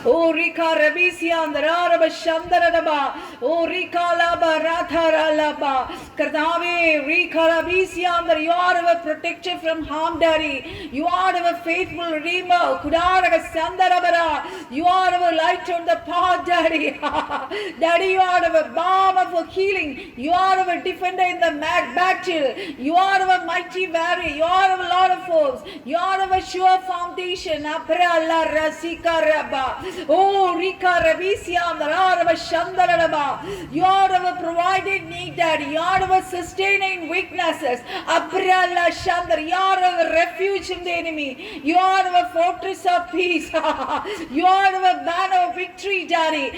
O Rika Rabisia and Raraba Shandaraba. O Rika Laba Rathara Laba. Kartave Rika Rabisia and you are our protector from harm, Daddy. You are our faithful redeemer. Kudaraga Sandarabara. You are our light on the path, Daddy. Daddy, you are our balm of healing. You are our defender in the battle. You are our mighty warrior. You are our Lord of hosts. You are our sure foundation. Aprala Rasika Rabba. Oh, Rika Rabisia Naraba Shandaraba. You are our provided need, Daddy. You are our sustaining weaknesses. Aprala Shandar. You are our refuge from the enemy. You are our fortress of peace. You are our banner of victory, Daddy.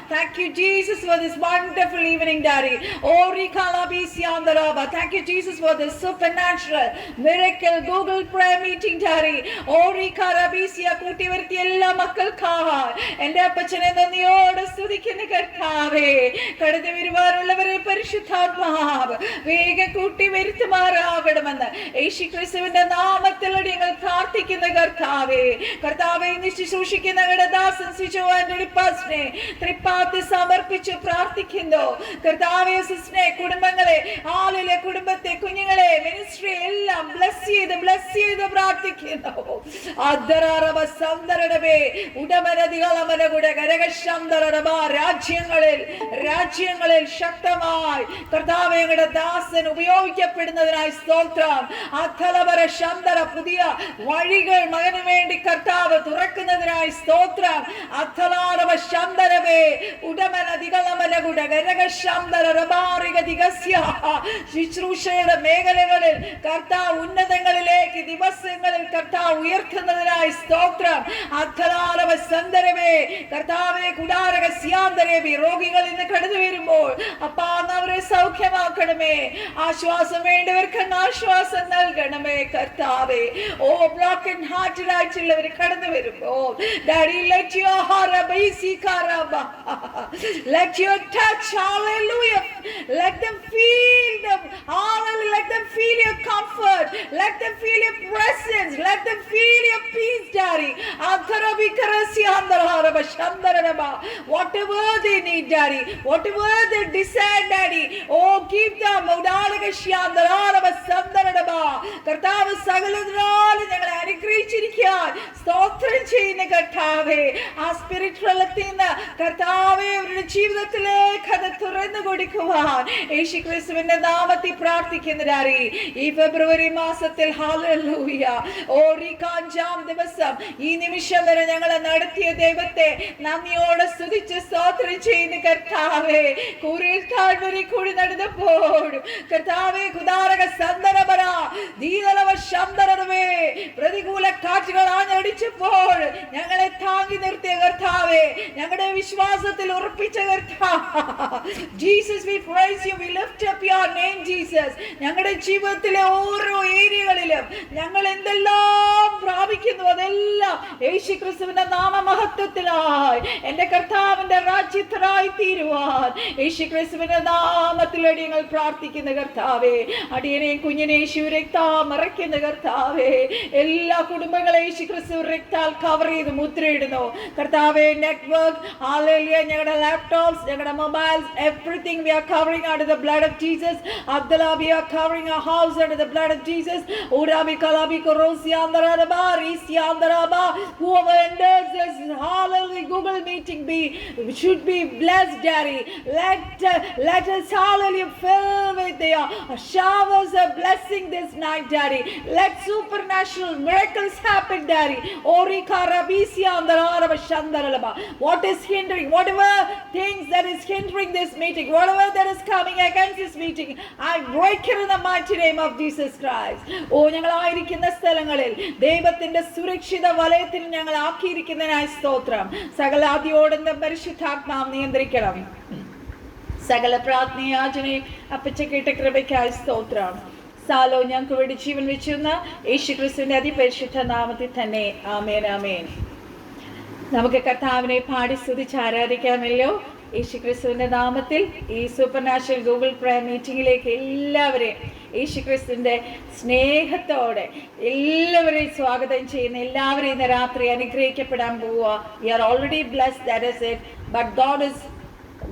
Thank you, Jesus, for this wonderful evening, Daddy. Thank you, Jesus, for this supernatural miracle Google prayer meeting, Daddy. യേശുക്രിസ്തുവിന്റെ നാമത്തിൽ ഞങ്ങൾ പ്രാർത്ഥിക്കുന്ന കർത്താവേ, കർത്താവേ ശുശ്രൂഷിക്കുന്ന ദാസൻ സിജോന്റെ പാസ്റ്ററെ തൃപ്പാത്തി സമർപ്പിച്ച് പ്രാർത്ഥിക്കുന്നു. കർത്താവേ, സിസ്റ്ററെ, കുടുംബങ്ങളെ, ആളിലെ കുടുംബത്തെ, കുഞ്ഞുങ്ങളെ, മിനിസ്ട്രി എല്ലാം ബ്ലസ് ചെയ്ത് പ്രാർത്ഥിക്കുന്നു. രാജ്യങ്ങളിൽ ശക്തമായി കർത്താവേ ദാസൻ ഉപയോഗിക്കപ്പെടുന്നതിനായി സ്തോത്രം. പുതിയ വഴികൾ മകന് വേണ്ടി കർത്താവ് തുറക്കുന്നതിനായി സ്തോത്രം. ശുശ്രൂഷയുടെ മേഖലകളിൽ കർത്താവ് ഉന്നതങ്ങളിലേക്ക് ദിവസങ്ങളിൽ കർത്താവ് ഉയർത്തുന്നതിനായി സ്തോത്രം. കർത്താവെ കുടാരക സ്യാന്തരേബി രോഗികൾ ഇന്ന് കടന്നു വരുമ്പോൾ അപ്പാ അവരെ സൗഖ്യമാക്കണമേ. ആശ്വാസം വേണ്ടവർക്ക് ആശ്വാസം നൽകണമേ കർത്താവേ. ഓ ബ്രോക്കൺ ഹാർട്ടഡ് ആയിട്ടുള്ളവർ കടന്നു വരുമ്പോൾ Daddy, let your heart let your touch, hallelujah, let them feel them, hallelujah, let them feel your comfort, let them feel your presence, let them feel your peace, Daddy. Whatever they need, Daddy, whatever they desire, Daddy, oh give them. കർത്താവ് സകലതിനാലും ഞങ്ങളെ അനുഗ്രഹിച്ചിരിക്കാൻ സ്തോത്രം ചെയ്യുന്ന കർത്താവേ, ആ spirit വെള്ളത്തിൽ നിന്ന് കർത്താവേ അവരുടെ ജീവിതത്തിലേക്ക് അത് തുറന്നു കൊടുക്കുവാൻ യേശുക്രിസ്തുവിന്റെ നാമത്തിൽ പ്രാർത്ഥിക്കുന്നതായി ഈ ഫെബ്രുവരി മാസത്തിൽ ഹല്ലേലൂയ. ഓ 5 ദിവസം ഈ നിമിഷം വരെ ഞങ്ങളെ നടത്തിയ ദൈവത്തെ നന്ദിയോടെ സ്തുതിച്ച് സ്തോത്രം ചെയ്യുന്ന കർത്താവേ, കൂരിൽ താഴ്വരി കൂടി നടന്നപ്പോൾ കർത്താവേ കുദാരക സന്ദരബര ദീനലവ ശംദരവേ പ്രതികൂല കാറ്റുകൾ ആഞ്ഞടിച്ചപ്പോൾ ഞങ്ങളെ താങ്ങി നിർത്തിയ കർത്താവേ, ഞങ്ങളുടെ വിശ്വാസത്തിൽ ഉറപ്പിച്ച കർത്താവ് Jesus, we praise you, we lift up your name Jesus. ഞങ്ങളുടെ ജീവിതത്തിലെ ഓരോ ഏരിയകളിലും ഞങ്ങൾ എന്തെല്ലാം പ്രാപിക്കുന്നു അതെല്ലാം യേശുക്രിസ്തുവിന്റെ നാമമഹത്വത്തിലായി എന്റെ കർത്താവിന്റെ രാജ്യത്തിനായി തീരുവാൻ യേശുക്രിസ്തുവിന്റെ നാമത്തിൽ ഞങ്ങൾ പ്രാർത്ഥിക്കുന്ന കർത്താവേ, അടിയനെയും കുഞ്ഞിനെയും ശിവരക്താൽ മറയ്ക്കുന്ന കർത്താവേ, എല്ലാ കുടുംബങ്ങളെ യേശുക്രിസ്തു രക്താൽ കവർ ചെയ്ത് മുദ്രയിടുന്നു കർത്താവേ. നെറ്റ്വർക്ക്, ഹല്ലേലൂയ, ഞങ്ങളുടെ ലാപ്ടോപ്സ്, ഞങ്ങളുടെ mobiles, everything we are covering under the blood of Jesus. Abdullah, we are covering our house under the blood of Jesus. Urabi kalabi korosi andaraba risi andaraba. Whoever enters this hallelujah Google meeting should be blessed, Daddy. Let us hallelujah fill with their showers of blessing this night, Daddy. Let supernatural miracles happen, Daddy. Ori karabisi andaraba shandaraba. What is hindering, whatever things that is hindering this meeting, whatever that is coming against this meeting, I break it in the mighty name of Jesus Christ. ഓ ഞങ്ങളായിരിക്കുന്ന സ്ഥലങ്ങളിൽ ദൈവത്തിന്റെ സുരക്ഷിത വലയത്തിൽ ഞങ്ങൾ ആക്കിയിരിക്കുന്നതിനായി സ്തോത്രം. സകല ആദിയോടെ പരിശുദ്ധാത്മാവ് നിയന്ത്രിക്കണം. സകല പ്രാർത്ഥനയാചനയും അപ്പച്ച കേട്ട കൃപയ്ക്കായി സ്തോത്രം. സാലോ ഞങ്ങൾക്ക് വേണ്ടി ജീവൻ വെച്ചിരുന്ന യേശുക്രിസ്തുവിന്റെ അതിപരിശുദ്ധ നാമത്തിൽ തന്നെ ആമേൻ ആമേൻ. നമുക്ക് കർത്താവിനെ പാടി സ്തുതിച്ച് ആരാധിക്കാമല്ലോ. യേശുക്രിസ്തുവിൻ്റെ നാമത്തിൽ ഈ സൂപ്പർ നാച്ചുറൽ ഗൂഗിൾ പ്രയർ മീറ്റിങ്ങിലേക്ക് എല്ലാവരെയും യേശുക്രിസ്തുവിൻ്റെ സ്നേഹത്തോടെ എല്ലാവരെയും സ്വാഗതം ചെയ്യുന്ന എല്ലാവരെയും ഇന്ന് രാത്രി അനുഗ്രഹിക്കപ്പെടാൻ പോവുക. We are already blessed, that is it, but God is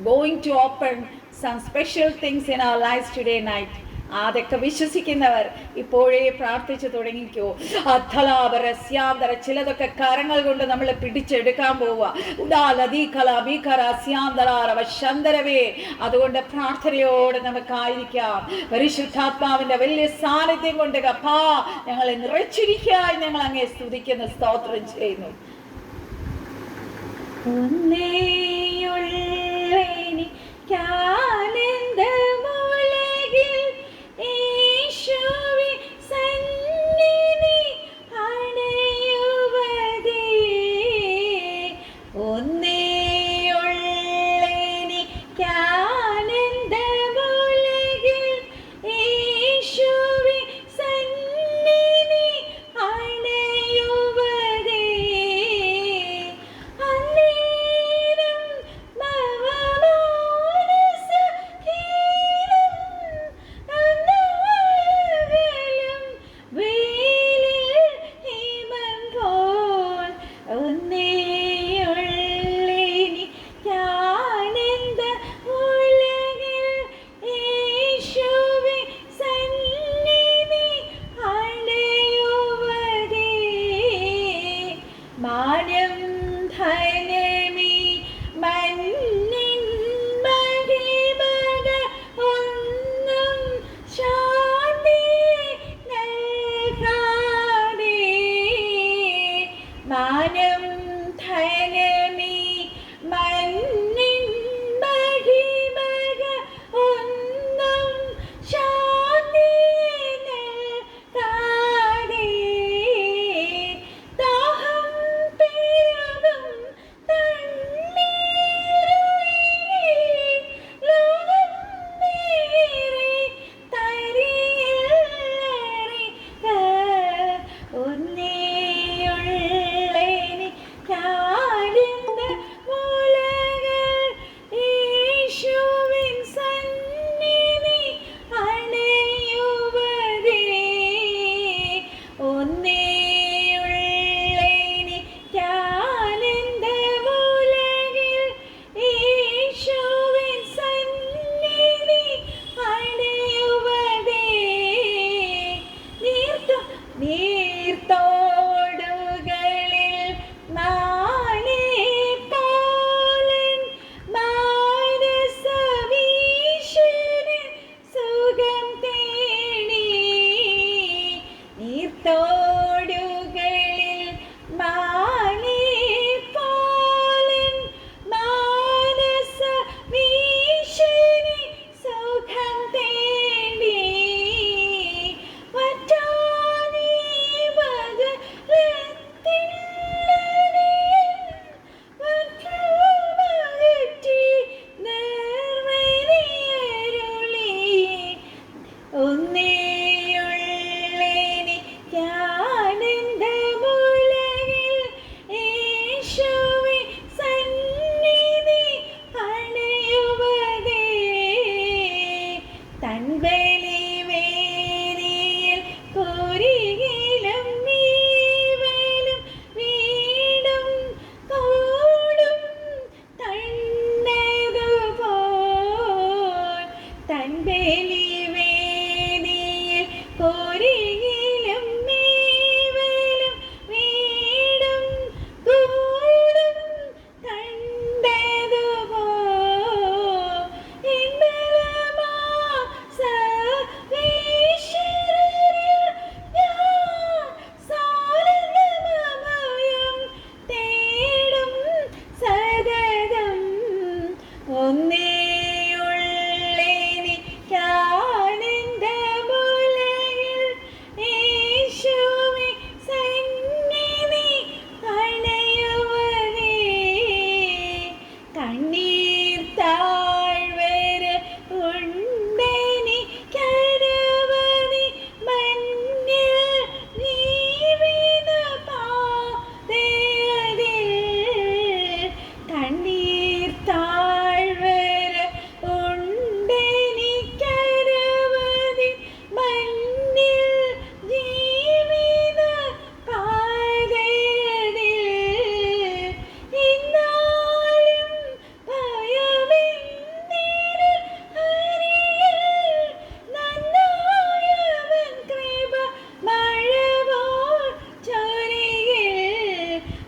going to open some special things in our lives today night. അതൊക്കെ വിശ്വസിക്കുന്നവർ ഇപ്പോഴേ പ്രാർത്ഥിച്ചു തുടങ്ങിക്കോ. അധലാപരസ്യാന്തര ചിലതൊക്കെ കരങ്ങൾ കൊണ്ട് നമ്മൾ പിടിച്ചെടുക്കാൻ പോവുക. അതുകൊണ്ട് പ്രാർത്ഥനയോടെ നമുക്കായിരിക്കാം. പരിശുദ്ധാത്മാവിന്റെ വലിയ സാന്നിധ്യം കൊണ്ട് കപ്പാ ഞങ്ങളെ നിറച്ചിരിക്കാൻ ഞങ്ങൾ അങ്ങേ സ്തുതിക്കുന്ന സ്തോത്രം ചെയ്യുന്നു.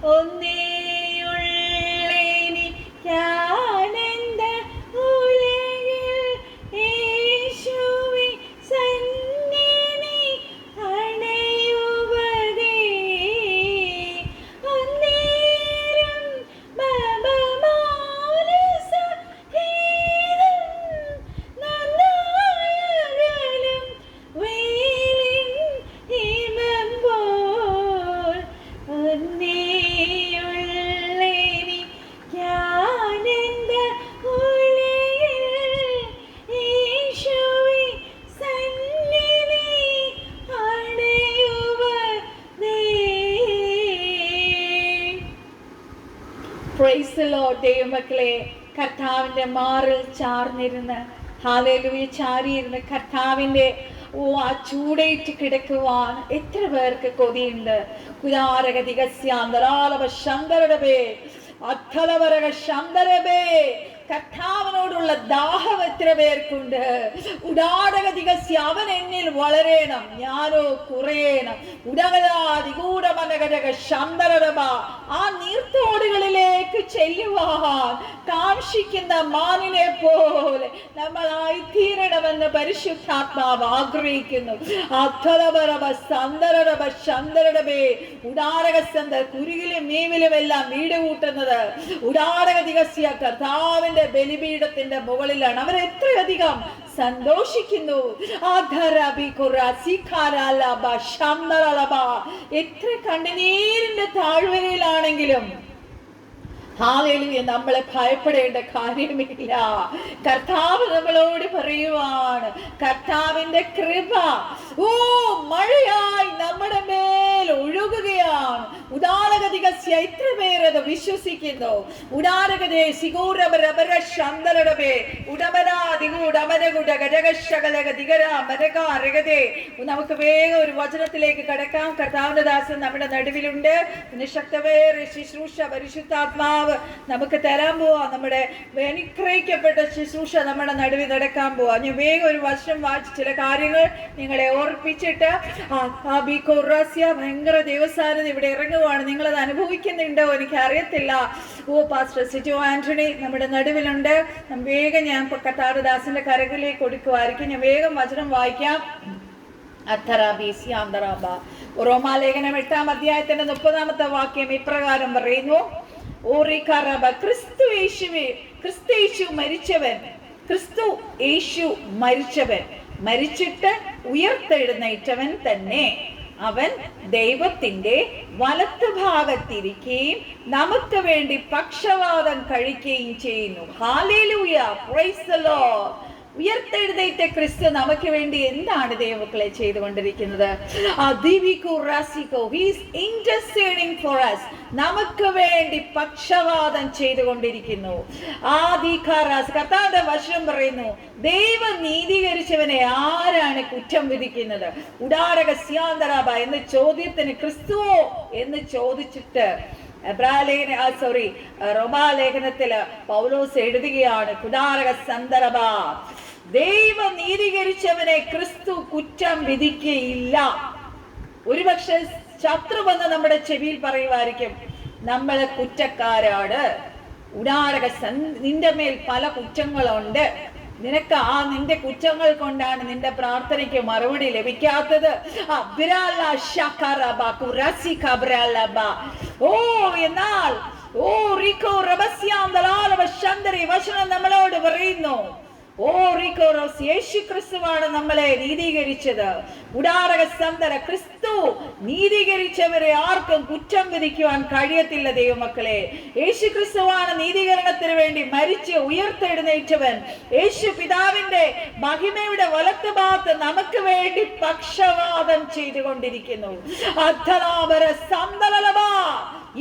ഒന്നേയുള്ളെനിക്കാനന്ദ ഉലകിൽ യേശുവേ സന്നിധി അണയുവതേ. അന്നേരം ബബമാനസഗീതം നന്നായകലും വെയിലിൻ ഹിമമ്പോൾ. ഒന്നേയുള്ളെനിക്കാനന്ദ ഉലകിൽ യേശുവേ സന്നിധി അണയുവതേ. Praise the Lord. ദൈവമക്കളെ, കർത്താവിൻ്റെ മാറിൽ ചാർന്നിരുന്ന് ഹല്ലേലൂയ ചാരിയിരുന്ന് കർത്താവിൻ്റെ ആ ചൂടേറ്റ് കിടക്കുവാൻ എത്ര പേർക്ക് കൊതിയുണ്ട്. കർത്താവിനോടുള്ള ദാഹം എത്ര പേർക്കുണ്ട്. ഉടാടകതികസ്യ അവൻ എന്നിൽ വളരേണം, ഞാനോ കുറയണം. ആ നീർത്തോടുകളിലേക്ക് ചെല്ലുവാൻ കാക്ഷിക്കുന്ന മാനിനെ പോലെ നമ്മളായി തീരണമെന്ന് പരിശുദ്ധാത്മാവ് ആഗ്രഹിക്കുന്നു. കുരുകിലും മീവിലും എല്ലാം വീട് കൂട്ടുന്നത് ഉടാടകതികസ്യ കർത്താവിന്റെ ബലിപീഠത്തിന്റെ മുകളിലാണ്. അവർ എത്രയധികം സന്തോഷിക്കുന്നു. എത്ര കണ്ണുനീരിന്റെ താഴ്വരയിലാണെങ്കിലും ഹല്ലേലൂയ നമ്മളെ ഭയപ്പെടേണ്ട കാര്യമില്ല. കർത്താവ് നമ്മളോട് പറയുവാണ്, കർത്താവിന്റെ കൃപ മഴയായി നമ്മുടെ മേൽ ഒഴുകുകയാണ്. ഉദാരഗതികസ്യ ഇത്ര പേരത് വിശ്വസിക്കുന്നു. ഉദാരഗതേ സിഗൂരബരബര ശന്തരടബേ ഉടമരാദിഗൂടമരഗുടഗരഗശകലഗതിഗരാമരഗാരഗതേ. നമുക്ക് വേഗം ഒരു വചനത്തിലേക്ക് കടക്കാം. കർത്താവിന്റെ ദാസൻ നമ്മുടെ നടുവിലുണ്ട്. ശക്തവേറെ ശുശ്രൂഷ പരിശുദ്ധാത്മാവ് നമുക്ക് തരാൻ പോവാ. നമ്മുടെ അനുഗ്രഹിക്കപ്പെട്ട ശുശ്രൂഷ നമ്മുടെ നടുവിൽ നടക്കാൻ പോവാ. ഞാൻ വേഗം ഒരു വചനം വായിച്ച് ചില കാര്യങ്ങൾ നിങ്ങളെ ഓർപ്പിച്ചിട്ട് ഭയങ്കര ദൈവസാന്നിധ്യം ഇവിടെ ഇറങ്ങുവാണ്. നിങ്ങളത് അനുഭവിക്കുന്നുണ്ടോ എനിക്ക് അറിയത്തില്ല. പാസ്റ്റർ സിജോ ആന്റണി നമ്മുടെ നടുവിലുണ്ട്. വേഗം ഞാൻ കർത്താവിന്റെ കരകളിലേക്ക് കൊടുക്കുമായിരിക്കും. ഞാൻ വേഗം വചനം വായിക്കാം. റോമാലേഖനം 8-ാം അധ്യായത്തിന്റെ 30-ാമത്തെ വാക്യം ഇപ്രകാരം പറയുന്നു. ക്രിസ്തു യേശു മരിച്ചവൻ മരിച്ചിട്ട് ഉയർത്തെഴുന്നേറ്റവൻ തന്നെ. അവൻ ദൈവത്തിന്റെ വലത്ത് ഭാഗത്തിരിക്കുകയും നമുക്ക് വേണ്ടി പക്ഷവാതം കഴിക്കുകയും ചെയ്യുന്നു. Hallelujah, praise the Lord. ഉയർത്തെഴുന്നേറ്റ ക്രിസ്തു നമുക്ക് വേണ്ടി എന്താണ് ദൈവമക്കളെ ചെയ്തുകൊണ്ടിരിക്കുന്നത്? നമുക്ക് വേണ്ടി പക്ഷവാതം ചെയ്തുകൊണ്ടിരിക്കുന്നു. കർത്താവിന്റെ വചനം പറയുന്നു, ദൈവം നീതീകരിച്ചവനെ ആരാണ് കുറ്റം വിധിക്കുന്നത്? ഉടാരക സ്യാന്തരാബ എന്ന ചോദ്യത്തിന് ക്രിസ്തുവോ എന്ന് ചോദിച്ചിട്ട് റോമാലേഖനത്തില് പൗലോസ് എഴുതുകയാണ്, കുടാരക സന്ദർഭ, ദൈവം നീതീകരിച്ചവനെ ക്രിസ്തു കുറ്റം വിധിക്കുകയില്ല. ഒരുപക്ഷെ ശത്രു വന്ന് നമ്മുടെ ചെവിയിൽ പറയുമായിരിക്കും, നമ്മളെ കുറ്റക്കാരാണ്, ഉടാരക നിന്റെ മേൽ പല കുറ്റങ്ങളുണ്ട്, നിനക്ക് നിന്റെ കുറ്റങ്ങൾ കൊണ്ടാണ് നിന്റെ പ്രാർത്ഥനയ്ക്ക് മറുപടി ലഭിക്കാത്തത്. എന്നാൽ വചനം നമ്മളോട് പറയുന്നു, യേശു ക്രിസ്തുവാണ് നമ്മളെ നീതീകരിച്ചത്. ഉടാരക സന്ദര ക്രിസ്തു നീതീകരിച്ചവരെ ആർക്കും കുറ്റം വിധിക്കുവാൻ കഴിയത്തില്ല. ദൈവമക്കളെ, യേശു ക്രിസ്തുവാണ് നീതീകരണത്തിന് വേണ്ടി മരിച്ച് ഉയർത്തെഴുന്നേറ്റവൻ. യേശു പിതാവിന്റെ മഹിമയുടെ വലത്ത് ഭാഗത്ത് നമുക്ക് വേണ്ടി പക്ഷവാതം ചെയ്തുകൊണ്ടിരിക്കുന്നു.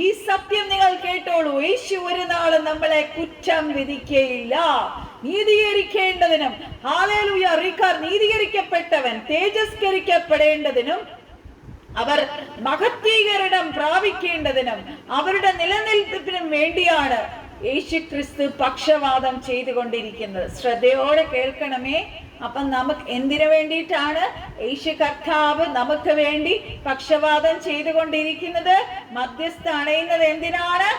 ഈ സത്യം നിങ്ങൾ കേട്ടോളൂ. യേശു ഒരു നാളും നമ്മളെ കുറ്റം വിധിക്കുകയില്ല. നീതീകരിക്കേണ്ടതിനും നീതീകരിക്കപ്പെട്ടവൻ തേജസ്കരിക്കപ്പെടേണ്ടതിനും അവർ മഹത്വീകരണം പ്രാപിക്കേണ്ടതിനും അവരുടെ നിലനിൽപ്പിനും വേണ്ടിയാണ് യേശു ക്രിസ്തു പക്ഷവാതം ചെയ്തുകൊണ്ടിരിക്കുന്നത്. ശ്രദ്ധയോടെ കേൾക്കണമേ. അപ്പം നമുക്ക് എന്തിനു വേണ്ടിയിട്ടാണ് യേശു കർത്താവ് നമുക്ക് വേണ്ടി പക്ഷപാതം ചെയ്തുകൊണ്ടിരിക്കുന്നത്? മധ്യസ്ഥ അണയുന്നത് എന്തിനാണ്?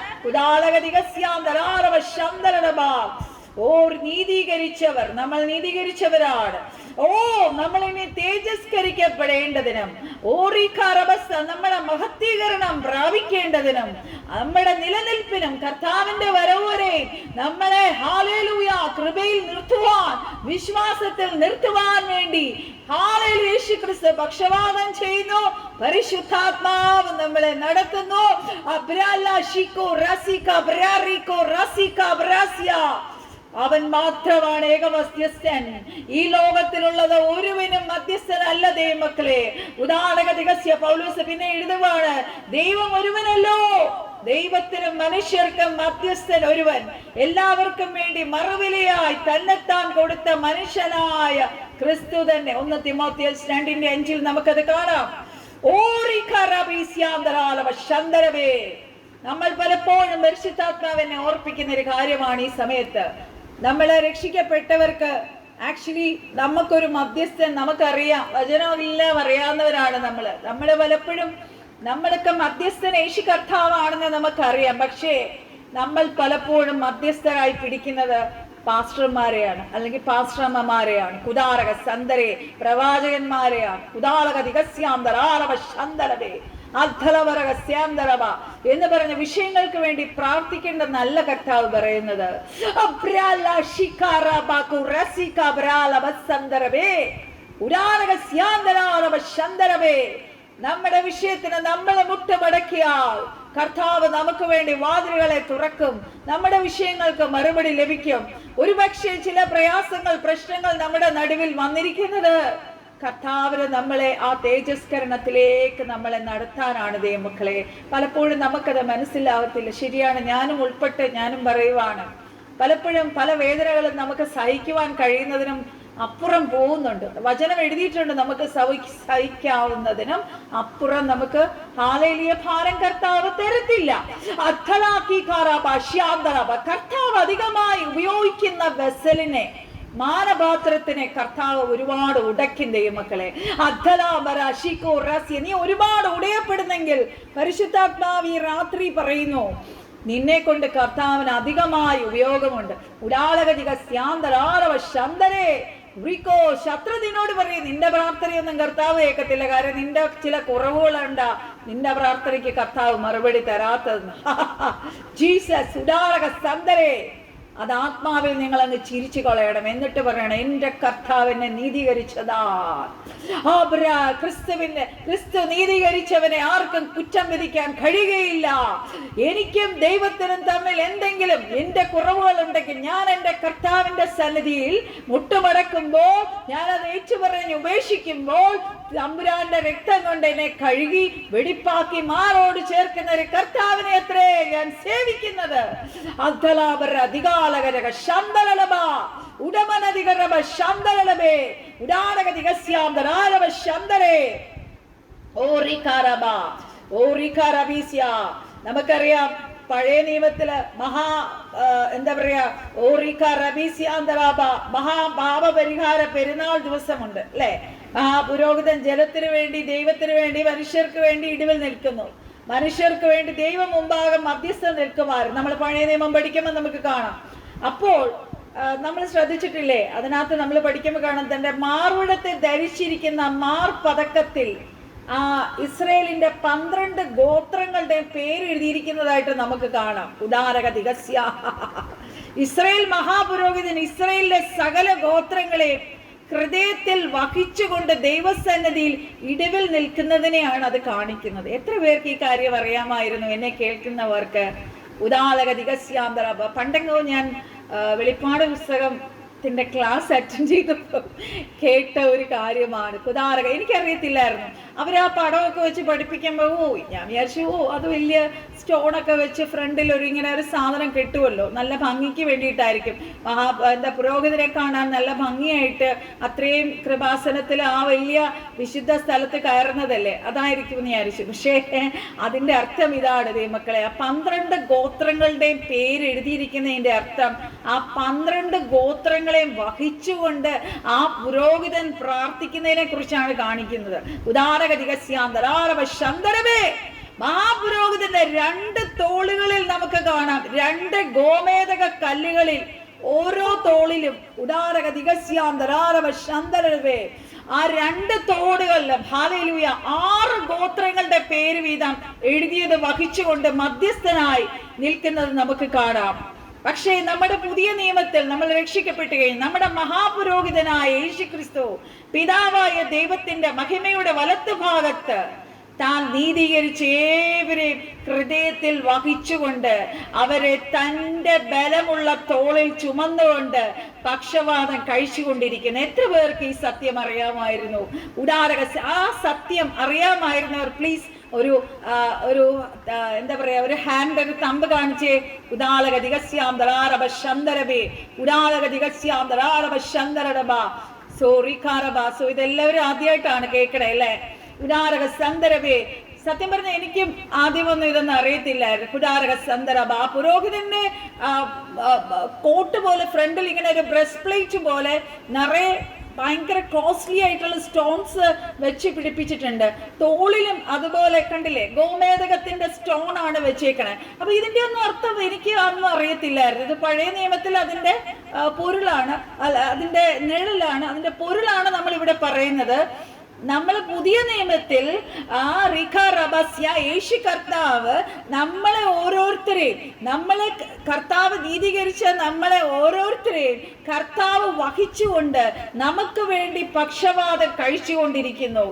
നീതീകരിച്ചവർ, നമ്മൾ നീതീകരിച്ചവരാണ്. നമ്മൾ ഇനി തേജസ്കരിക്കപ്പെടേണ്ടതിനും നമ്മളെ മഹത്വീകരണം പ്രാപിക്കേണ്ടതിനും നമ്മുടെ നിലനിൽപ്പിനും കർത്താവിന്റെ വരവരെ നമ്മളെ ഹല്ലേലൂയ കൃപയിൽ നിർത്തുവാൻ, വിശ്വാസത്തിൽ നിർത്തുവാൻ വേണ്ടി യേശു ക്രിസ്തു പക്ഷപാതം ചെയ്യുന്നു. പരിശുദ്ധാത്മാവ് നമ്മളെ നടത്തുന്നു. അവൻ മാത്രമാണ് ഏക മധ്യസ്ഥൻ. ഈ ലോകത്തിലുള്ളത് ഒരുവനും മധ്യസ്ഥനല്ല ദൈവമക്കളെ. പൗലോസ് പിന്നെ എഴുതുവാണ്, ദൈവം ഒരുവനല്ലോ, ദൈവത്തിനും മനുഷ്യർക്കും മധ്യസ്ഥൻ ഒരുവൻ, എല്ലാവർക്കും വേണ്ടി മറുവിലയായി തന്നെത്താൻ കൊടുത്ത മനുഷ്യനായ ക്രിസ്തു തന്നെ. 1 തിമോത്തിയോസ് 2:5 നമുക്കത് കാണാം. നമ്മൾ പലപ്പോഴും പരിശുദ്ധാത്മാവിനെ ഓർപ്പിക്കുന്ന ഒരു കാര്യമാണ് ഈ സമയത്ത്. നമ്മളെ രക്ഷിക്കപ്പെട്ടവർക്ക് ആക്ച്വലി നമുക്കൊരു മധ്യസ്ഥൻ നമുക്കറിയാം, വചനമെല്ലാം അറിയാവുന്നവരാണ് നമ്മള് പലപ്പോഴും നമ്മളൊക്കെ മധ്യസ്ഥൻ യേശു കർത്താവാണെന്ന് നമുക്കറിയാം. പക്ഷേ നമ്മൾ പലപ്പോഴും മധ്യസ്ഥരായി പിടിക്കുന്നത് പാസ്റ്റർമാരെയാണ്, അല്ലെങ്കിൽ പാസ്റ്റർമാരെയാണ്, കുദാരക സന്തരെ പ്രവാചകന്മാരെയാണ്. എന്ന് പറഞ്ഞ വിഷയങ്ങൾക്ക് വേണ്ടി പ്രാർത്ഥിക്കേണ്ട നല്ല കർത്താവ് പറയുന്നത്, നമ്മുടെ വിഷയത്തിന് നമ്മളെ മുട്ടുമടക്കിയാൽ കർത്താവ് നമുക്ക് വേണ്ടി വാതിലുകളെ തുറക്കും. നമ്മുടെ വിഷയങ്ങൾക്ക് മറുപടി ലഭിക്കും. ഒരുപക്ഷെ ചില പ്രയാസങ്ങൾ, പ്രശ്നങ്ങൾ നമ്മുടെ നടുവിൽ വന്നിരിക്കുന്നത് കർത്താവിന് നമ്മളെ ആ തേജസ്കരണത്തിലേക്ക് നമ്മളെ നടത്താനാണ് ദൈവമക്കളെ. പലപ്പോഴും നമുക്കത് മനസ്സിലാവത്തില്ല. ശരിയാണ്, ഞാനും ഉൾപ്പെട്ട് ഞാനും പറയുവാണ്, പലപ്പോഴും പല വേദനകളും നമുക്ക് സഹിക്കുവാൻ കഴിയുന്നതിനും അപ്പുറം പോകുന്നുണ്ട്. വചനം എഴുതിയിട്ടുണ്ട്, നമുക്ക് സഹിക്കാവുന്നതിനും അപ്പുറം നമുക്ക് ഹല്ലേലൂയ ഭാരം കർത്താവ് തരത്തില്ല. കർത്താവ് അധികമായി ഉപയോഗിക്കുന്ന വെസലിനെ, മാനപാത്രത്തിനെ കർത്താവ് ഒരുപാട് ഉടയ്ക്കും ദൈവമക്കളെ. നീ ഒരുപാട് ഉടയപ്പെടുന്നെങ്കിൽ പരിശുദ്ധാത്മാവ് ഈ രാത്രി പറയുന്നു, നിന്നെ കൊണ്ട് കർത്താവിന് അധികമായി ഉപയോഗമുണ്ട്. ശത്രു നിന്നോട് പറയും, നിന്റെ പ്രാർത്ഥനയൊന്നും കർത്താവ് കേൾക്കത്തില്ല, കാരണം നിന്റെ ചില കുറവുകളുണ്ട്, നിന്റെ പ്രാർത്ഥനയ്ക്ക് കർത്താവ് മറുപടി തരാത്തതെന്ന്. ജീസസ് ഉദാരക സന്ദരേ, അത് ആത്മാവിൽ നിങ്ങൾ അങ്ങ് ചിരിച്ചു കളയണം. എന്നിട്ട് പറയണം, എന്റെ കർത്താവിനെ നീതീകരിച്ചതാ. ക്രിസ്തു നീതീകരിച്ചവനെ ആർക്കും കുറ്റം വിധിക്കാൻ കഴിയുകയില്ല. എനിക്കും ദൈവത്തിനും തമ്മിൽ എന്തെങ്കിലും എന്റെ കുറവുകൾ ഉണ്ടെങ്കിൽ ഞാൻ എന്റെ കർത്താവിന്റെ സന്നിധിയിൽ മുട്ടുമടക്കുമ്പോൾ, ഞാനത് ഏറ്റുപറഞ്ഞ് ഉപേക്ഷിക്കുമ്പോൾ, തമ്പുരാന്റെ രക്തം കൊണ്ട് എന്നെ കഴുകി വെടിപ്പാക്കി മാറോട് ചേർക്കുന്ന ഒരു കർത്താവിനെ അത്രേ ഞാൻ സേവിക്കുന്നത്. നമുക്കറിയാം, പഴയ നിയമത്തില് എന്താ പറയാ, മഹാപാപപരിഹാര പെരുന്നാൾ ദിവസമുണ്ട് അല്ലെ. മഹാപുരോഹിതൻ ജലത്തിന് വേണ്ടി, ദൈവത്തിന് വേണ്ടി, മനുഷ്യർക്ക് വേണ്ടി ഇടിവിൽ നിൽക്കുന്നു. മനുഷ്യർക്ക് വേണ്ടി ദൈവം മുമ്പാകെ മധ്യസ്ഥം നിൽക്കുമായിരുന്നു. നമ്മൾ പഴയ നിയമം പഠിക്കുമ്പോൾ നമുക്ക് കാണാം. അപ്പോൾ നമ്മൾ ശ്രദ്ധിച്ചിട്ടില്ലേ, അതിനകത്ത് നമ്മൾ പഠിക്കുമ്പോൾ കാണാം, തന്റെ മാർവിടത്തെ ധരിച്ചിരിക്കുന്ന മാർപതക്കത്തിൽ ഇസ്രയേലിന്റെ 12 ഗോത്രങ്ങളുടെ പേര് എഴുതിയിരിക്കുന്നതായിട്ട് നമുക്ക് കാണാം. ഇസ്രയേൽ മഹാപുരോഹിതൻ ഇസ്രയേലിലെ സകല ഗോത്രങ്ങളെ ഹൃദയത്തിൽ വഹിച്ചുകൊണ്ട് ദൈവസന്നിധിയിൽ ഇടിവിൽ നിൽക്കുന്നതിനെയാണ് അത് കാണിക്കുന്നത്. എത്ര പേർക്ക് ഈ കാര്യം അറിയാമായിരുന്നു? എന്നെ കേൾക്കുന്നവർക്ക്. പണ്ടെങ്കോ ഞാൻ വെളിപ്പാട് പുസ്തകത്തിന്റെ ക്ലാസ് അറ്റൻഡ് ചെയ്തപ്പോൾ കേട്ട ഒരു കാര്യമാണ്. എനിക്കറിയത്തില്ലായിരുന്നു. ആ പടമൊക്കെ വെച്ച് പഠിപ്പിക്കുമ്പോൾ ഞാൻ വിചാരിച്ചു അത് വലിയ സ്റ്റോണൊക്കെ വെച്ച് ഫ്രണ്ടിൽ ഇങ്ങനെ ഒരു സാധനം കെട്ടുമല്ലോ, നല്ല ഭംഗിക്ക് വേണ്ടിയിട്ടായിരിക്കും. പുരോഹിതരെ കാണാൻ നല്ല ഭംഗിയായിട്ട് അത്രയും കൃപാസനത്തിൽ ആ വലിയ വിശുദ്ധ സ്ഥലത്ത് കയറുന്നതല്ലേ, അതായിരിക്കും എന്ന് വിചാരിച്ചു. പക്ഷേ അതിൻ്റെ അർത്ഥം ഇതാണ് ദൈവമക്കളെ, ആ 12 ഗോത്രങ്ങളുടെയും പേര് എഴുതിയിരിക്കുന്നതിൻ്റെ അർത്ഥം ആ 12 ഗോത്രങ്ങളെയും വഹിച്ചുകൊണ്ട് ആ പുരോഹിതൻ പ്രാർത്ഥിക്കുന്നതിനെ കുറിച്ചാണ് കാണിക്കുന്നത്. മഹാപുരോഹിതന്റെ 2 തോളുകളിൽ നമുക്ക് കാണാം, 2 ഗോമേതക കല്ലുകളിൽ ഓരോ തോളിലും ആ 2 തോടുകളിലും ഹല്ലേലൂയ 6 ഗോത്രങ്ങളുടെ പേര് വീതം എഴുതിയത് വഹിച്ചുകൊണ്ട് മധ്യസ്ഥനായി നിൽക്കുന്നത് നമുക്ക് കാണാം. പക്ഷേ നമ്മുടെ പുതിയ നിയമത്തിൽ നമ്മൾ രക്ഷിക്കപ്പെട്ടു കഴിഞ്ഞു നമ്മുടെ മഹാപുരോഹിതനായ യേശുക്രിസ്തു പിതാവായ ദൈവത്തിന്റെ മഹിമയുടെ വലത്തുഭാഗത്ത് താൻ നീതീകരിച്ച് ഏവരെയും ഹൃദയത്തിൽ വഹിച്ചുകൊണ്ട് അവരെ തൻ്റെ ബലമുള്ള തോളിൽ ചുമന്നുകൊണ്ട് പക്ഷവാതം കഴിച്ചുകൊണ്ടിരിക്കുന്നു. എത്ര പേർക്ക് ഈ സത്യം അറിയാമായിരുന്നു? ആ സത്യം അറിയാമായിരുന്നവർ പ്ലീസ് ഒരു എന്താ പറയാ, ഒരു ഹാൻഡ്, ഒരു തമ്പ് കാണിച്ചേ. സോ ഇതെല്ലാവരും ആദ്യമായിട്ടാണ് കേൾക്കണേ അല്ലേ? ഉദാരക സന്ദരബേ. സത്യം പറഞ്ഞ എനിക്കും ആദ്യമൊന്നും ഇതൊന്നും അറിയത്തില്ലായിരുന്നു. കുടാരക സന്ദരബ പുരോഹിതന്റെ കോട്ട് പോലെ ഫ്രണ്ടിൽ ഇങ്ങനെ ഒരു ബ്രസ്റ്റ് പ്ലേറ്റ് പോലെ നിറയെ ഭയങ്കര കോസ്റ്റ്ലി ആയിട്ടുള്ള സ്റ്റോൺസ് വെച്ച് പിടിപ്പിച്ചിട്ടുണ്ട്. തോളിലും അതുപോലെ കണ്ടില്ലേ, ഗോമേതകത്തിന്റെ സ്റ്റോൺ ആണ് വെച്ചേക്കണേ. അപ്പൊ ഇതിന്റെ ഒന്നും അർത്ഥം എനിക്ക് ഒന്നും അറിയത്തില്ലായിരുന്നു. ഇത് പഴയ നിയമത്തിൽ അതിന്റെ പൊരുളാണ്, അതിന്റെ നിഴലാണ്, അതിന്റെ പൊരുളാണ് നമ്മൾ ഇവിടെ പറയുന്നത്. നമ്മൾ പുതിയ നിയമത്തിൽ യേശു കർത്താവ് നമ്മളെ ഓരോരുത്തരെയും, നമ്മളെ കർത്താവ് നീതീകരിച്ച നമ്മളെ ഓരോരുത്തരെയും കർത്താവ് വഹിച്ചുകൊണ്ട് നമുക്ക് വേണ്ടി പക്ഷവാതം കഴിച്ചുകൊണ്ടിരിക്കുന്നു.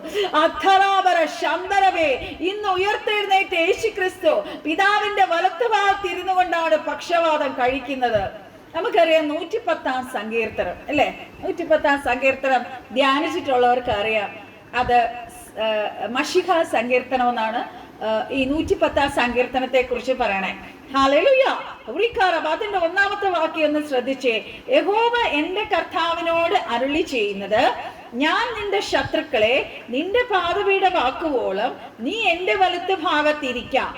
ഇന്ന് ഉയർത്തെഴുന്നേറ്റ യേശു ക്രിസ്തു പിതാവിന്റെ വലത്തുഭാഗത്ത് ഇരുന്നു കൊണ്ടാണ് പക്ഷവാതം കഴിക്കുന്നത്. നമുക്കറിയാം 110-ാം സങ്കീർത്തനം അല്ലേ? 110-ാം സങ്കീർത്തനം ധ്യാനിച്ചിട്ടുള്ളവർക്ക് അറിയാം. അത് മഷിഹ സങ്കീർത്തനം എന്നാണ് ഈ 110-ാം സങ്കീർത്തനത്തെ കുറിച്ച് പറയണേ. ഹല്ലേലൂയ. അതിന്റെ 1-ാമത്തെ വാക്യം ഒന്ന് ശ്രദ്ധിച്ചേ. യഹോവ എന്റെ കർത്താവിനോട് അരുളി ചെയ്യുന്നത്, ഞാൻ നിന്റെ ശത്രുക്കളെ നിന്റെ പാദപീഠ വാക്കുവോളം നീ എന്റെ വലത്ത് ഭാഗത്തിരിക്കാം.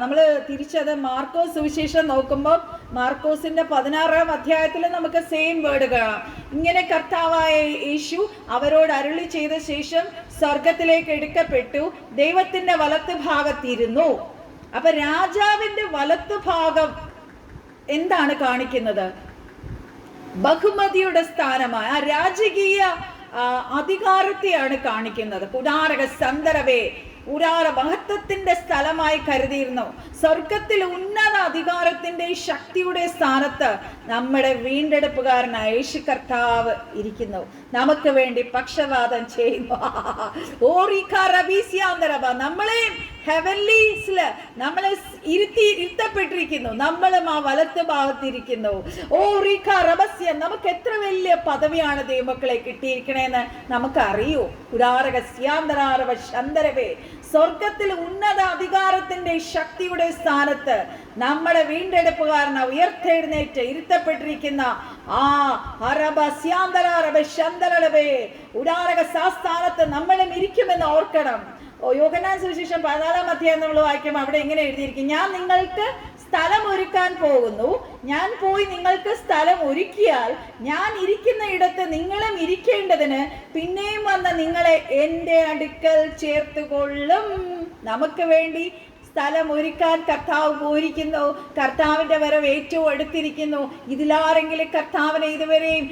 നമ്മൾ തിരിച്ചത് മാർക്കോസ് സുവിശേഷം നോക്കുമ്പോൾ മാർക്കോസിന്റെ 16-ാം അധ്യായത്തിൽ നമുക്ക് സെയിം വേർഡ് കാണാം. ഇങ്ങനെ കർത്താവായ യേശു അവരോട് അരുളി ചെയ്ത ശേഷം സ്വർഗത്തിലേക്ക് എടുക്കപ്പെട്ടു, ദൈവത്തിന്റെ വലത്ത് ഭാഗത്തിരുന്നു. അപ്പൊ രാജാവിന്റെ വലത്ത് ഭാഗം എന്താണ് കാണിക്കുന്നത്? ബഹുമതിയുടെ സ്ഥാനമായ രാജകീയ അധികാരത്തെയാണ് കാണിക്കുന്നത്. കുടാരക സന്ദരവേ, മഹത്വത്തിന്റെ സ്ഥലമായി കരുതിയിരുന്നു. സ്വർഗത്തിൽ ഉന്നത അധികാരത്തിന്റെ ശക്തിയുടെ സ്ഥാനത്ത് നമ്മുടെ വീണ്ടെടുപ്പുകാരനായ യേശു കർത്താവ് ഇരിക്കുന്നു, നമുക്ക് വേണ്ടി പക്ഷവാതം ചെയ്യുന്നു. നമ്മളെ ഹെവൻലീസില് നമ്മളെ ഇരുത്തപ്പെട്ടിരിക്കുന്നു, നമ്മളും ആ വലത്ത് ഭാഗത്തിരിക്കുന്നു. നമുക്ക് എത്ര വലിയ പദവിയാണ് ദൈവമക്കളെ കിട്ടിയിരിക്കണേന്ന് നമുക്ക് അറിയൂ. സ്വർഗത്തിൽ ഉന്നത അധികാരത്തിന്റെ ശക്തിയുടെ സ്ഥാനത്ത് നമ്മുടെ വീണ്ടെടുപ്പുകാരന ഉയർത്തെഴുന്നേറ്റ് ഇരുത്തപ്പെട്ടിരിക്കുന്ന സ്ഥാനത്ത് നമ്മളും ഇരിക്കുമെന്ന് ഓർക്കണം. യോഹന്നാൻ സുവിശേഷം 14-ാം അധ്യായം നമ്മൾ വായിക്കുമ്പോൾ അവിടെ ഇങ്ങനെ എഴുതിയിരിക്കും, ഞാൻ നിങ്ങൾക്ക് സ്ഥലം ഒരുക്കാൻ പോകുന്നു, ഞാൻ പോയി നിങ്ങൾക്ക് സ്ഥലം ഒരുക്കിയാൽ ഞാൻ ഇരിക്കുന്ന ഇടത്ത് നിങ്ങളും ഇരിക്കേണ്ടതിന് പിന്നെയും വന്ന് നിങ്ങളെ എൻ്റെ അടുക്കൽ ചേർത്തുകൊള്ളും. നമുക്ക് വേണ്ടി സ്ഥലം ഒരുക്കാൻ കർത്താവ് പോയിരിക്കുന്നു. കർത്താവിന്റെ വരവ് ഏറ്റവും അടുത്തിരിക്കുന്നു. ഇതിലാരെങ്കിലും കർത്താവിനെ ഇതുവരെയും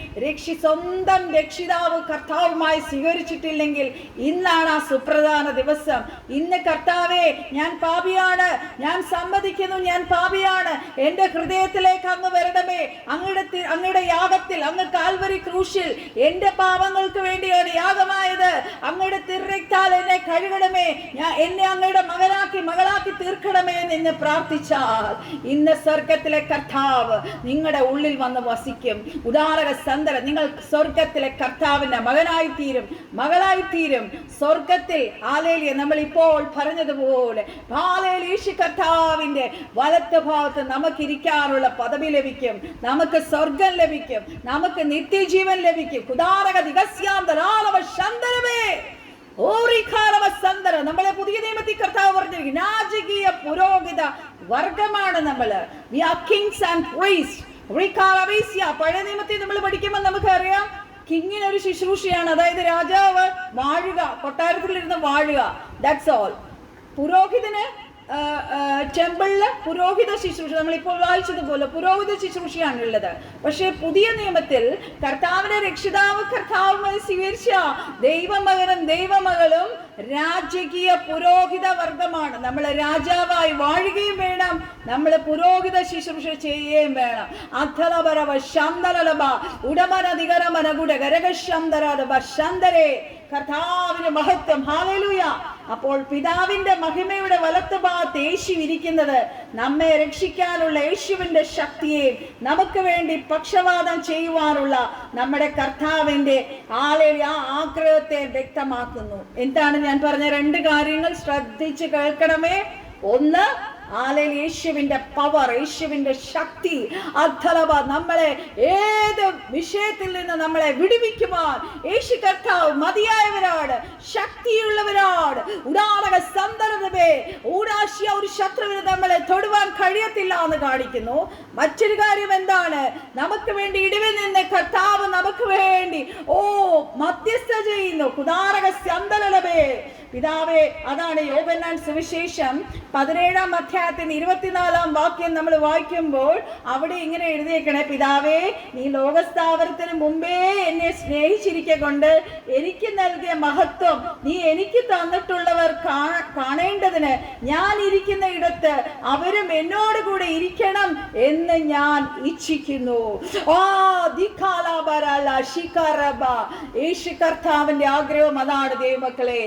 സ്വന്തം രക്ഷിതാവ് കർത്താവുമായി സ്വീകരിച്ചിട്ടില്ലെങ്കിൽ ഇന്നാണ് ആ സുപ്രധാന ദിവസം. ഇന്ന് കർത്താവേ, ഞാൻ പാപിയാണ്, ഞാൻ സമ്മതിക്കുന്നു, ഞാൻ പാപിയാണ്, എൻ്റെ ഹൃദയത്തിലേക്ക് അങ്ങ് വരണമേ. അങ്ങയുടെ യാഗത്തിൽ, അങ്ങ് കാൽവരി ക്രൂശിൽ എൻ്റെ പാപങ്ങൾക്ക് വേണ്ടിയാണ് യാഗമായത്. അങ്ങയുടെ തിരുരക്താൽ എന്നെ കഴുകണമേ. എന്നെ അങ്ങയുടെ മകളാക്കി തീർക്കണമേ എന്ന് പ്രാർത്ഥിച്ചാൽ ഇന്ന് സ്വർഗത്തിലെ കർത്താവ് നിങ്ങളുടെ ഉള്ളിൽ വന്ന് വസിക്കും. ഉദാരക സന്തര നിങ്ങൾ സ്വർഗത്തിലെ കർത്താവിന്റെ മകനായിത്തീരും, മകളായിത്തീരും. സ്വർഗത്തിൽ ഹല്ലേലൂയ നമ്മൾ ഇപ്പോൾ പറഞ്ഞതുപോലെ യേശു കർത്താവിന്റെ വലത്ത് ഭാഗത്ത് നമുക്ക് ഇരിക്കാനുള്ള പദവി ലഭിക്കും, നമുക്ക് സ്വർഗം ലഭിക്കും, നമുക്ക് നിത്യജീവൻ ലഭിക്കും. ഉദാരക ദിഗസ്യാന്തരാലവ ശന്തരമേ നമ്മളെ പുതിയ നിയമത്തിൽ കർത്താവ് പറഞ്ഞിരിക്കും രാജകീയ പുരോഹിത വർഗമാണ് നമ്മള്. We are kings and priest. പഴയ നിയമത്തിൽ നമ്മൾ പഠിക്കുമ്പോൾ നമുക്കറിയാം കിങ്ങിന് ഒരു ശുശ്രൂഷയാണ്, അതായത് രാജാവ് വാഴുക, കൊട്ടാരത്തിലിരുന്ന് വാഴുക, ദാറ്റ്സ് ഓൾ. പുരോഹിതന് ടെമ്പിളില് പുരോഹിത ശുശ്രൂഷ, നമ്മളിപ്പോൾ വായിച്ചതുപോലെ പുരോഹിത ശുശ്രൂഷയാണ് ഉള്ളത്. പക്ഷെ പുതിയ നിയമത്തിൽ കർത്താവിനെ രക്ഷിതാവ് കർത്താവുമായി സ്വീകരിച്ച ദൈവമകനും ദൈവമകളും രാജകീയ പുരോഹിത വർഗമാണ്. നമ്മൾ രാജാവായി വാഴുകയും വേണം, നമ്മൾ പുരോഹിത ശുശ്രൂഷ ചെയ്യുകയും വേണം. അഥലബരവ ശന്തലബ ഉടമനധികരമനകുട ഗരകശന്തരബ ശന്തരേ കർത്താവിന്റെ മഹത്വം. ഹല്ലേലൂയ. അപ്പോൾ പിതാവിന്റെ മഹിമയുടെ വലത്ത് ഭാഗത്ത് യേശു ഇരിക്കുന്നത് നമ്മെ രക്ഷിക്കാനുള്ള യേശുവിന്റെ ശക്തിയെ, നമുക്ക് വേണ്ടി പക്ഷവാദം ചെയ്യുവാനുള്ള നമ്മുടെ കർത്താവിന്റെ ആഗ്രഹത്തെ വ്യക്തമാക്കുന്നു. എന്താണ് ഞാൻ പറഞ്ഞ രണ്ട് കാര്യങ്ങൾ ശ്രദ്ധിച്ച് കേൾക്കണമേ. ഒന്ന്, യേശുവിന്റെ പവർ, യേശുവിന്റെ ശക്തി. അഥലവ നമ്മളെ ഏത് വിഷയത്തിൽ നിന്ന് നമ്മളെ വിടുവിക്കുവാൻ യേശു കർത്താവ് മതിയായവരാണ്, ശക്തിയുള്ളവരാണ്. ഉദാരക സന്തരമേ ഊരാശിയ ഒരു ശത്രുവിന് നമ്മളെ തൊടുവാൻ കഴിയത്തില്ല എന്ന് കാണിക്കുന്നു. മറ്റൊരു കാര്യം എന്താണ്? നമുക്ക് വേണ്ടി ഇടിവിൽ നിന്ന് കർത്താവ് നമുക്ക് വേണ്ടി മധ്യസ്ഥ ചെയ്യുന്നു. ഉദാരക സന്തരമേ പിതാവേ. അതാണ് യോഹന്നാൻ സുവിശേഷം 17-ാം അധ്യായത്തിന് 24-ാം വാക്യം നമ്മൾ വായിക്കുമ്പോൾ അവിടെ ഇങ്ങനെ എഴുതിയേക്കണേ, പിതാവേ നീ ലോകസ്ഥാപനത്തിന് മുമ്പേ എന്നെ സ്നേഹിച്ചിരിക്കൊണ്ട് എനിക്ക് നൽകിയ മഹത്വം നീ എനിക്ക് തന്നിട്ടുള്ളവർ കാണേണ്ടതിന് ഞാൻ ഇരിക്കുന്ന ഇടത്ത് അവരും എന്നോട് കൂടെ ഇരിക്കണം എന്ന് ഞാൻ ഇച്ഛിക്കുന്നു. യേശു കർത്താവിന്റെ ആഗ്രഹം അതാണ് ദൈവമക്കളെ.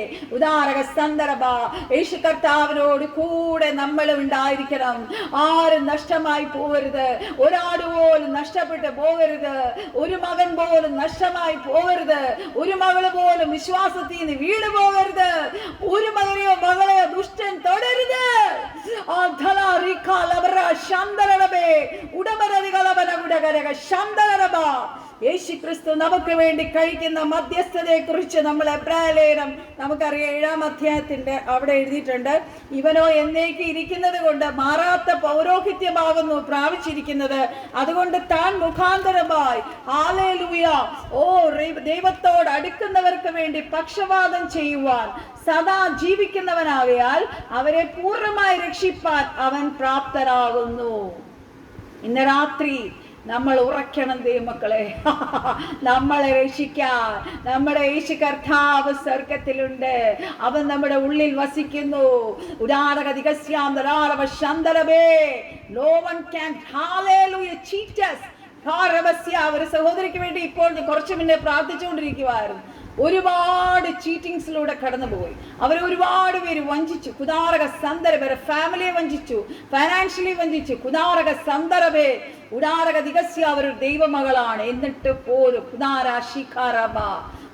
യേശു കർത്താവിനോട് കൂടെ നമ്മൾ ഉണ്ടായിരിക്കണം. ആരും നഷ്ടമായി പോകരുത്, ഒരാട് പോലും നഷ്ടപ്പെട്ടു പോകരുത്, ഒരു മകൻ പോലും നഷ്ടമായി പോകരുത്, ഒരു മകള് പോലും വിശ്വാസത്തിൽ നിന്ന് വീണ് പോകരുത്, ഒരു മകനെയോ മകളെയോ ദുഷ്ടൻ തൊടരുത്. യേശു ക്രിസ്തു നമുക്ക് വേണ്ടി കഴിക്കുന്ന മധ്യസ്ഥതയെ കുറിച്ച് നമ്മൾ എബ്രായലേഖനം നമുക്കറിയാം 7-ാം അധ്യായത്തിന്റെ അവിടെ എഴുതിയിട്ടുണ്ട്. ഇവനോ എന്നേക്ക് ഇരിക്കുന്നത് കൊണ്ട് മാറാത്ത പൗരോഹിത്യമാകുന്നു പ്രാപിച്ചിരിക്കുന്നത്, അതുകൊണ്ട് താൻ മുഖാന്തരമായി ഹല്ലേലൂയ ദൈവത്തോട് അടുക്കുന്നവർക്ക് വേണ്ടി പക്ഷവാദം ചെയ്യുവാൻ സദാ ജീവിക്കുന്നവനാകയാൽ അവരെ പൂർണ്ണമായി രക്ഷിപ്പാൻ അവൻ പ്രാപ്തനാകുന്നു. ഇന്ന് രാത്രി നമ്മൾ ഉറക്കണം ദൈവമക്കളെ, നമ്മളെ രക്ഷിക്കാൻ നമ്മുടെ യേശു കർത്താവ് സ്വർഗത്തിലുണ്ട്, അവൻ നമ്മുടെ ഉള്ളിൽ വസിക്കുന്നു. No one can hallelujah cheat us. ഒരു സഹോദരിക്ക് വേണ്ടി ഇപ്പോൾ കുറച്ചു മുന്നേ പ്രാർത്ഥിച്ചുകൊണ്ടിരിക്കുവായിരുന്നു. ഒരുപാട് ചീറ്റിങ്സിലൂടെ കടന്നുപോയി. അവരെ ഒരുപാട് പേര് വഞ്ചിച്ചു. കുദാരക സന്ദർഭ ഫാമിലിയെ വഞ്ചിച്ചു, ഫൈനാൻഷ്യലി വഞ്ചിച്ചു. കുദാരക സന്ദർഭേ ഉടാരക ദിഗസ്യ അവർ ദൈവമകളാണ്. എന്നിട്ട് പോലും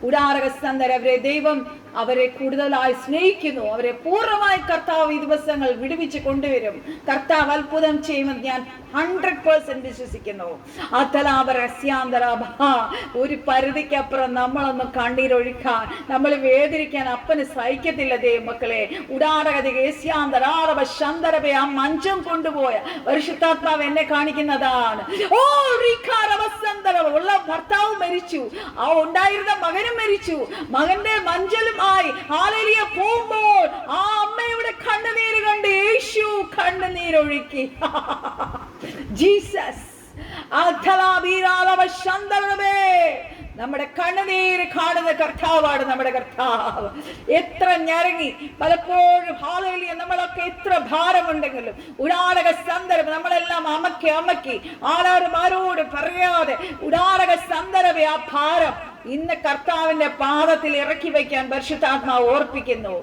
ഉടാരക സന്ദർ അവരെ ദൈവം അവരെ കൂടുതലായി സ്നേഹിക്കുന്നു. അവരെ പൂർണ്ണമായി കർത്താവ് ഈ ദിവസങ്ങൾ വിടുവിച്ച് കൊണ്ടുവരും. കർത്താവ് അത്ഭുതം ചെയ്യുമെന്ന് ഞാൻ 100% വിശ്വസിക്കുന്നു. ഒരു പരിധിക്കപ്പുറം നമ്മളൊന്നും കണ്ണീരൊഴുക്കാൻ, നമ്മൾ വേദനിക്കാൻ അപ്പന് സഹിക്കത്തില്ല ദൈവമക്കളെ. ഉടാരകതികേശ്യാന്തരാരവശന്തരവെ ആ മഞ്ചം കൊണ്ടുപോയ പരിശുദ്ധാത്മാവ് എന്നെ കാണിക്കുന്നതാണ്. ഉള്ള ഭർത്താവ് മരിച്ചു, ആ ഉണ്ടായിരുന്ന മകനും മരിച്ചു. മകന്റെ മഞ്ചലും ഹല്ലേലൂയ പോകുമ്പോൾ ആ അമ്മയുടെ കണ്ണുനീര് കണ്ട് യേശു കണ്ണുനീരൊഴുക്കി. ജീസസ് നമ്മുടെ കണ്ണുനീര് കാണുന്ന കർത്താവാണ് നമ്മുടെ കർത്താവ്. എത്ര ഞരങ്ങി പലപ്പോഴും ഹല്ലേലൂയ നമ്മളൊക്കെ എത്ര ഭാരമുണ്ടെങ്കിലും ഉടാരക സന്ദർഭം നമ്മളെല്ലാം അമക്കി ആരോട് പറയാതെ ഉടാരക സന്ദർഭ ആ ഭാരം ഇന്ന് കർത്താവിന്റെ പാദത്തിൽ ഇറക്കി വയ്ക്കാൻ പരിശുദ്ധാത്മാവ് ഓർപ്പിക്കുന്നു.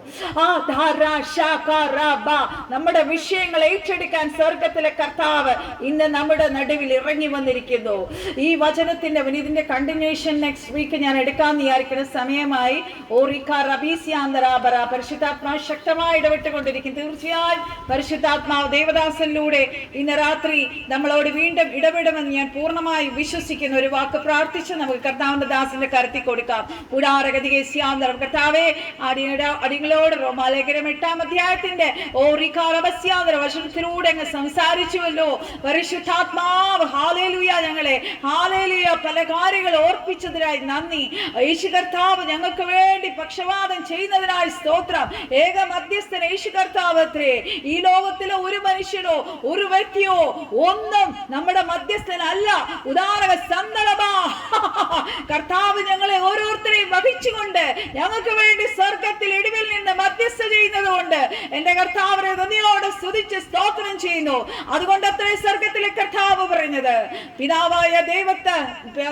നമ്മുടെ വിഷയങ്ങൾ ഏറ്റെടുക്കാൻ സ്വർഗത്തിലെ കർത്താവ് ഇന്ന് നമ്മുടെ നടുവിൽ ഇറങ്ങി വന്നിരിക്കുന്നു. ഈ വചനത്തിന്റെ ഇതിന്റെ കണ്ടിന്യൂഷൻ നെക്സ്റ്റ് വീക്ക് ഞാൻ എടുക്കാമെന്ന് വിചാരിക്കുന്ന സമയമായി. പരിശുദ്ധാത്മാവ് ശക്തമായി ഇടപെട്ടുകൊണ്ടിരിക്കും. തീർച്ചയായും പരിശുദ്ധാത്മാവ് ദേവദാസനിലൂടെ ഇന്ന് രാത്രി നമ്മളോട് വീണ്ടും ഇടപെടുമെന്ന് ഞാൻ പൂർണ്ണമായി വിശ്വസിക്കുന്നു. ഒരു വാക്ക് പ്രാർത്ഥിച്ച് നമുക്ക് കർത്താവിന്റെ ദാസന്റെ കരുത്തി കൊടുക്കാം. ഉടാരഗതികേസ്യാന്തരം കർത്താവേ, അടികളോട് റോമാലേഖനം 8-ാം അധ്യായത്തിന്റെ വചനത്തിലൂടെ അങ്ങ് സംസാരിച്ചുവല്ലോ പരിശുദ്ധാത്മാവ്. ഹാലേലുയ, ഞങ്ങളെ ഹാലേലുയ പല കാര്യങ്ങൾ ഓർപ്പിച്ചതിനായി നന്ദി. യേശു കർത്താവ് ഞങ്ങൾക്ക് വേണ്ടി പക്ഷവാദം ചെയ്യുന്നതിനായി സ്തോത്രം. ഏക മധ്യസ്ഥൻ യേശു കർത്താവ് അത്രേ. ഈ ലോകത്തിലെ ഒരു മനുഷ്യനോ ഒരു വ്യക്തിയോ ഒന്നും നമ്മുടെ മധ്യസ്ഥനല്ല. ഉദാരക സന്ദർഭ കർത്താവ് ഞങ്ങളെ ഓരോരുത്തരെയും വഹിച്ചുകൊണ്ട് ഞങ്ങൾക്ക് വേണ്ടി സ്വർഗത്തിൽ ഇടിവിൽ നിന്ന് മധ്യസ്ഥ ചെയ്യുന്നത് കൊണ്ട് എന്റെ കർത്താവിനെ നന്ദിയോടെ സ്തുതിച്ച് സ്തോത്രം ചെയ്യുന്നു. അതുകൊണ്ട് അത്രേ സ്വർഗത്തിലെ കർത്താവ് പറഞ്ഞത്, പിതാവായ ദൈവത്തെ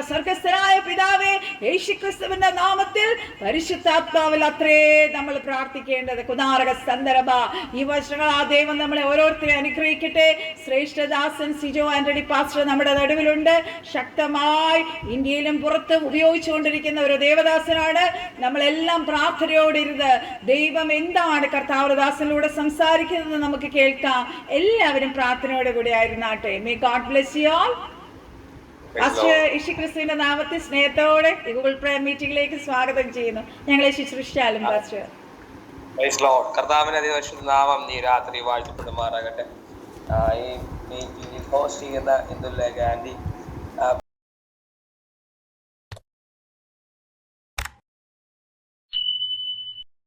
സ്വർഗസ്ഥനായ പിതാവേ യേശുക്രിസ്തുവിന്റെ നാമത്തിൽ പരിശുദ്ധാത്മാവിൽ അത്രേ നമ്മൾ പ്രാർത്ഥിക്കേണ്ടത്. കുദാരക സന്ദർഭ ഈ വർഷങ്ങൾ ആ ദൈവം നമ്മളെ ഓരോരുത്തരെ അനുഗ്രഹിക്കട്ടെ. ശ്രേഷ്ഠദാസൻ സിജോ ആന്റണി പാസ്റ്റർ നമ്മുടെ നടുവിലുണ്ട്. ശക്തമായി ഇന്ത്യയിലും പുറത്തും ഉപയോഗിച്ചുകൊണ്ടിരിക്കുന്ന ഒരു ദേവദാസനാണ്. നമ്മളെല്ലാം പ്രാർത്ഥനയോടിരുന്ന് ദൈവം എന്താണ് കർത്താവ് ദാസനിലൂടെ സംസാരിക്കുന്നത് നമുക്ക് കേൾക്കാം. എല്ലാവരും പ്രാർത്ഥനയോടെ കൂടി ആയിരുന്നാട്ടെ. May God bless you all. യേശുക്രിസ്തുവിന്റെ നാമത്തിൽ സ്നേഹത്തോടെ ഗൂഗിൾ പ്രയർ മീറ്റിംഗിലേക്ക് സ്വാഗതം ചെയ്യുന്നു. ഞങ്ങളെ ശുശ്രൂഷിച്ചാലും പാസ്റ്റർ. കർത്താവിന്റെ അതിപരിശുദ്ധ നാമം ഈ രാത്രി വാഴ്ത്തപ്പെടുമാറാകട്ടെ. ഈ മീറ്റിംഗിൽ ഹോസ്റ്റ് ചെയ്യുന്ന ഇന്ദുലേഖ ആന്റി,